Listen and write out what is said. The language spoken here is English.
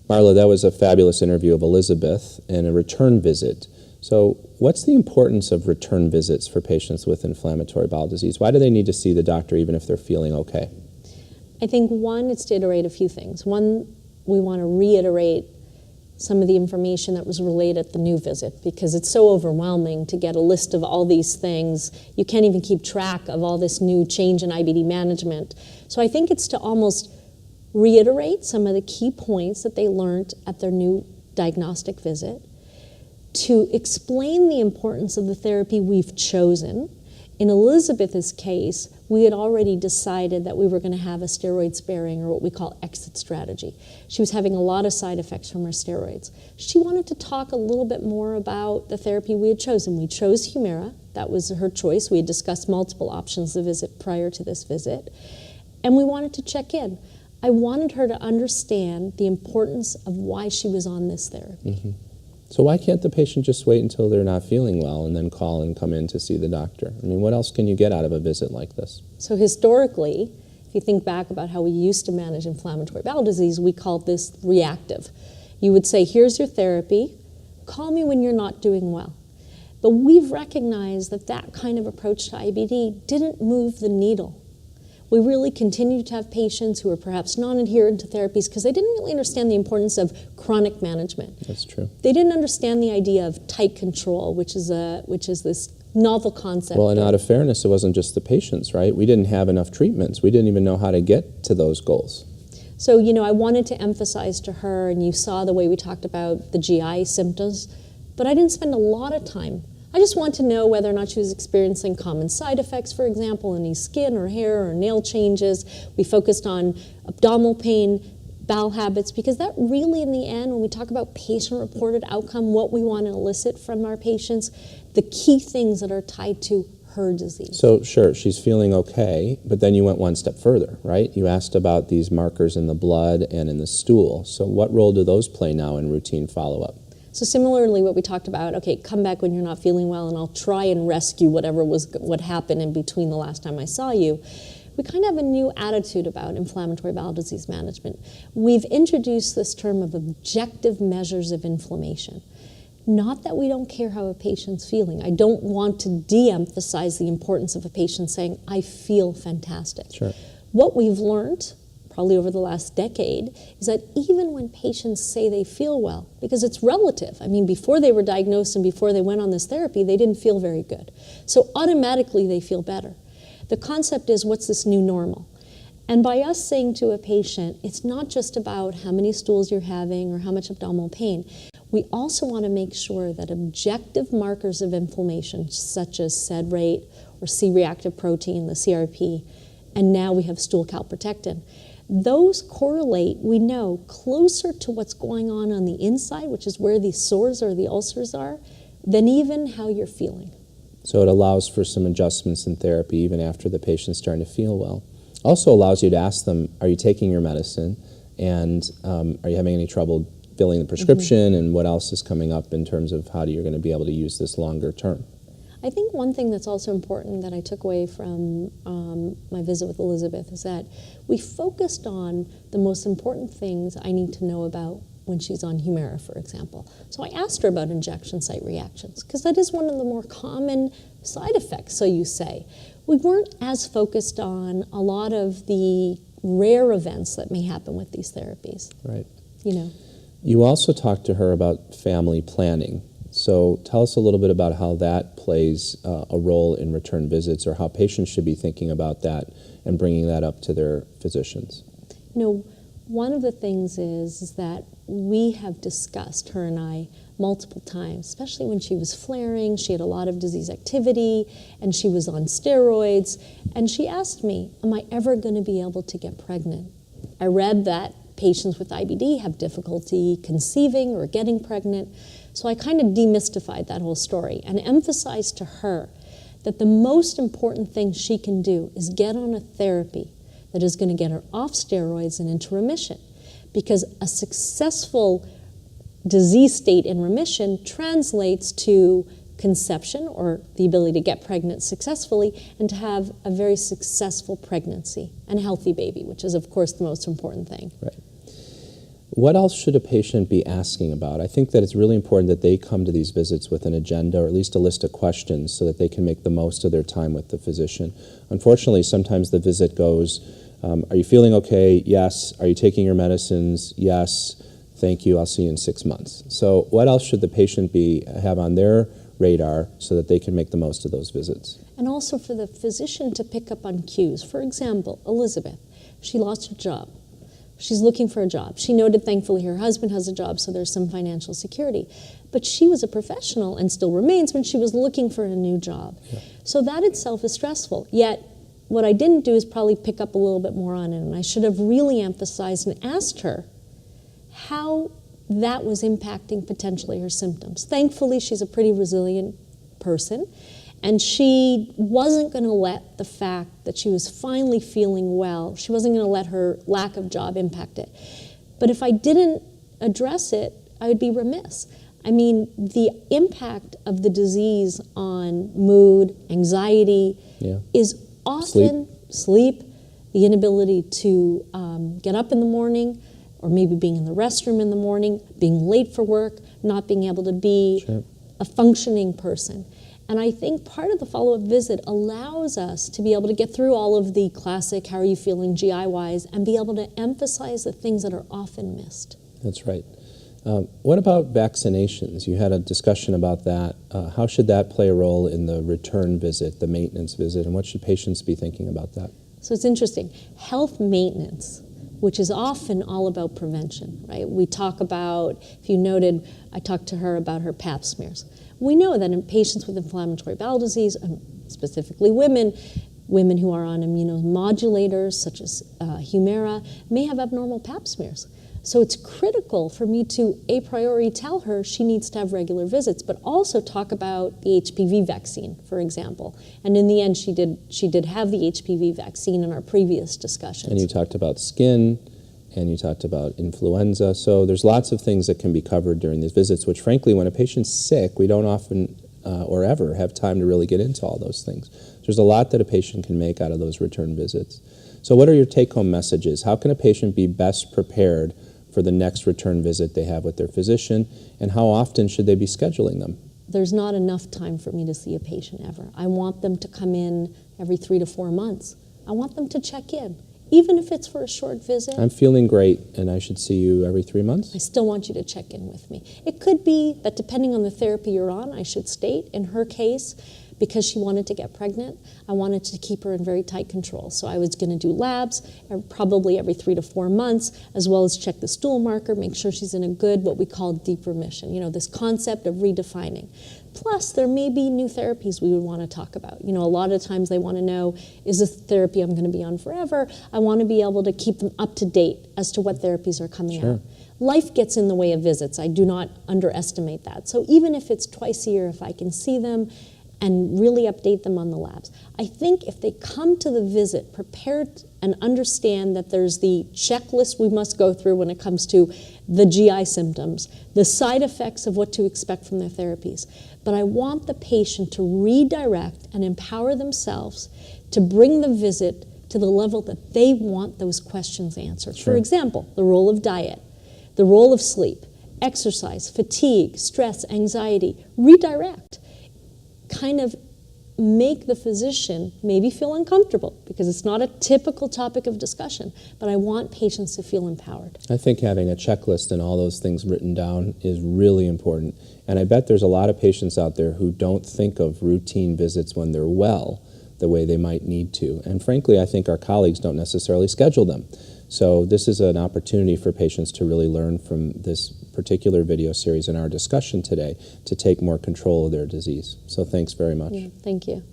Marla, that was a fabulous interview of Elizabeth and a return visit. So what's the importance of return visits for patients with inflammatory bowel disease? Why do they need to see the doctor even if they're feeling okay? I think one, it's to iterate a few things. One, we want to reiterate some of the information that was relayed at the new visit, because it's so overwhelming to get a list of all these things. You can't even keep track of all this new change in IBD management. So I think it's to almost reiterate some of the key points that they learned at their new diagnostic visit, to explain the importance of the therapy we've chosen. In Elizabeth's case, we had already decided that we were going to have a steroid sparing, or what we call exit strategy. She was having a lot of side effects from her steroids. She wanted to talk a little bit more about the therapy we had chosen. We chose Humira. That was her choice. We had discussed multiple options the visit prior to this visit. And we wanted to check in. I wanted her to understand the importance of why she was on this therapy. Mm-hmm. So why can't the patient just wait until they're not feeling well and then call and come in to see the doctor? I mean, what else can you get out of a visit like this? So historically, if you think back about how we used to manage inflammatory bowel disease, we called this reactive. You would say, here's your therapy, call me when you're not doing well. But we've recognized that that kind of approach to IBD didn't move the needle. We really continued to have patients who were perhaps non-adherent to therapies because they didn't really understand the importance of chronic management. That's true. They didn't understand the idea of tight control, which is this novel concept. Well, and out of fairness, it wasn't just the patients, right? We didn't have enough treatments. We didn't even know how to get to those goals. So, I wanted to emphasize to her, and you saw the way we talked about the GI symptoms, but I didn't spend a lot of time. I just want to know whether or not she was experiencing common side effects, for example, any skin or hair or nail changes. We focused on abdominal pain, bowel habits, because that really, in the end, when we talk about patient-reported outcome, what we want to elicit from our patients, the key things that are tied to her disease. So, sure, she's feeling okay, but then you went one step further, right? You asked about these markers in the blood and in the stool. So what role do those play now in routine follow-up? So similarly, what we talked about, okay, come back when you're not feeling well and I'll try and rescue what happened in between the last time I saw you. We kind of have a new attitude about inflammatory bowel disease management. We've introduced this term of objective measures of inflammation. Not that we don't care how a patient's feeling. I don't want to de-emphasize the importance of a patient saying, I feel fantastic. Sure. What we've learned probably over the last decade, is that even when patients say they feel well, because it's relative. I mean, before they were diagnosed and before they went on this therapy, they didn't feel very good. So automatically they feel better. The concept is, what's this new normal? And by us saying to a patient, it's not just about how many stools you're having or how much abdominal pain. We also want to make sure that objective markers of inflammation, such as SED rate or C-reactive protein, the CRP, and now we have stool calprotectin, those correlate, we know, closer to what's going on the inside, which is where the sores or the ulcers are, than even how you're feeling. So it allows for some adjustments in therapy even after the patient's starting to feel well. Also allows you to ask them, are you taking your medicine? And are you having any trouble filling the prescription? And what else is coming up in terms of how you're going to be able to use this longer term? I think one thing that's also important that I took away from my visit with Elizabeth is that we focused on the most important things I need to know about when she's on Humira, for example. So I asked her about injection site reactions, because that is one of the more common side effects, so you say. We weren't as focused on a lot of the rare events that may happen with these therapies. Right. You also talked to her about family planning. So tell us a little bit about how that plays a role in return visits, or how patients should be thinking about that and bringing that up to their physicians. One of the things is that we have discussed, her and I, multiple times, especially when she was flaring. She had a lot of disease activity, and she was on steroids. And she asked me, am I ever going to be able to get pregnant? I read that patients with IBD have difficulty conceiving or getting pregnant. So I kind of demystified that whole story and emphasized to her that the most important thing she can do is get on a therapy that is going to get her off steroids and into remission. Because a successful disease state in remission translates to conception, or the ability to get pregnant successfully, and to have a very successful pregnancy and a healthy baby, which is, of course, the most important thing. Right. What else should a patient be asking about? I think that it's really important that they come to these visits with an agenda or at least a list of questions so that they can make the most of their time with the physician. Unfortunately, sometimes the visit goes, are you feeling okay? Yes. Are you taking your medicines? Yes. Thank you. I'll see you in 6 months. So what else should the patient have on their radar so that they can make the most of those visits? And also for the physician to pick up on cues. For example, Elizabeth, she lost her job. She's looking for a job. She noted, thankfully, her husband has a job, so there's some financial security. But she was a professional and still remains when she was looking for a new job. Yeah. So that itself is stressful. Yet, what I didn't do is probably pick up a little bit more on it, and I should have really emphasized and asked her how that was impacting potentially her symptoms. Thankfully, she's a pretty resilient person, and she wasn't going to let the fact that she was finally feeling well, she wasn't going to let her lack of job impact it. But if I didn't address it, I would be remiss. I mean, the impact of the disease on mood, anxiety, is often sleep, the inability to get up in the morning, or maybe being in the restroom in the morning, being late for work, not being able to be a functioning person. And I think part of the follow-up visit allows us to be able to get through all of the classic, how are you feeling GI-wise, and be able to emphasize the things that are often missed. That's right. What about vaccinations? You had a discussion about that. How should that play a role in the return visit, the maintenance visit, and what should patients be thinking about that? So it's interesting. Health maintenance, which is often all about prevention, right? We talk about, if you noted, I talked to her about her pap smears. We know that in patients with inflammatory bowel disease, specifically women who are on immunomodulators such as Humira, may have abnormal pap smears. So it's critical for me to a priori tell her she needs to have regular visits, but also talk about the HPV vaccine, for example. And in the end, she did have the HPV vaccine in our previous discussions. And you talked about skin, and you talked about influenza. So there's lots of things that can be covered during these visits, which frankly, when a patient's sick, we don't often or ever have time to really get into all those things. There's a lot that a patient can make out of those return visits. So what are your take-home messages? How can a patient be best prepared for the next return visit they have with their physician, and how often should they be scheduling them? There's not enough time for me to see a patient ever. I want them to come in every 3 to 4 months. I want them to check in, even if it's for a short visit. I'm feeling great, and I should see you every 3 months? I still want you to check in with me. It could be that depending on the therapy you're on, I should state, in her case, because she wanted to get pregnant, I wanted to keep her in very tight control. So I was going to do labs probably every 3 to 4 months, as well as check the stool marker, make sure she's in a good, what we call deep remission, this concept of redefining. Plus, there may be new therapies we would want to talk about. A lot of times they want to know, is this therapy I'm going to be on forever? I want to be able to keep them up to date as to what therapies are coming out. Life gets in the way of visits. I do not underestimate that. So even if it's twice a year, if I can see them and really update them on the labs. I think if they come to the visit prepared and understand that there's the checklist we must go through when it comes to the GI symptoms, the side effects of what to expect from their therapies, but I want the patient to redirect and empower themselves to bring the visit to the level that they want those questions answered. For example, the role of diet, the role of sleep, exercise, fatigue, stress, anxiety. Redirect. Kind of make the physician maybe feel uncomfortable because it's not a typical topic of discussion, but I want patients to feel empowered. I think having a checklist and all those things written down is really important. And I bet there's a lot of patients out there who don't think of routine visits when they're well the way they might need to. And frankly, I think our colleagues don't necessarily schedule them. So this is an opportunity for patients to really learn from this particular video series in our discussion today to take more control of their disease. So thanks very much. Yeah, thank you.